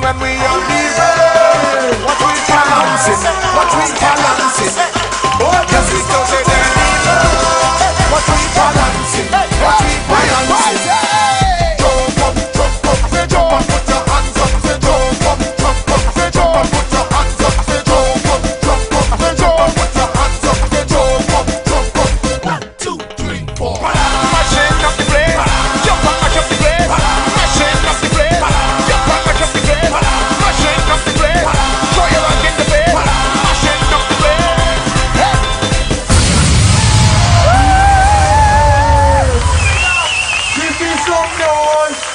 When we on the road, what we balancing, what we balancing. Oh, just we go to the road, what we balancing, what we balancing. Jump up, jump up, jump up, put your hands up, jump up, jump up, jump up, put your hands up, jump up, jump up, jump up, put your hands up, jump up, jump up. 1, 2, 3, 4. Mashing up the place, jump up, mash up the place, mashing up the place, jump up, mash up the place. Mashing up the place, throw your rock in the place. Mashing up the place. Give me some noise.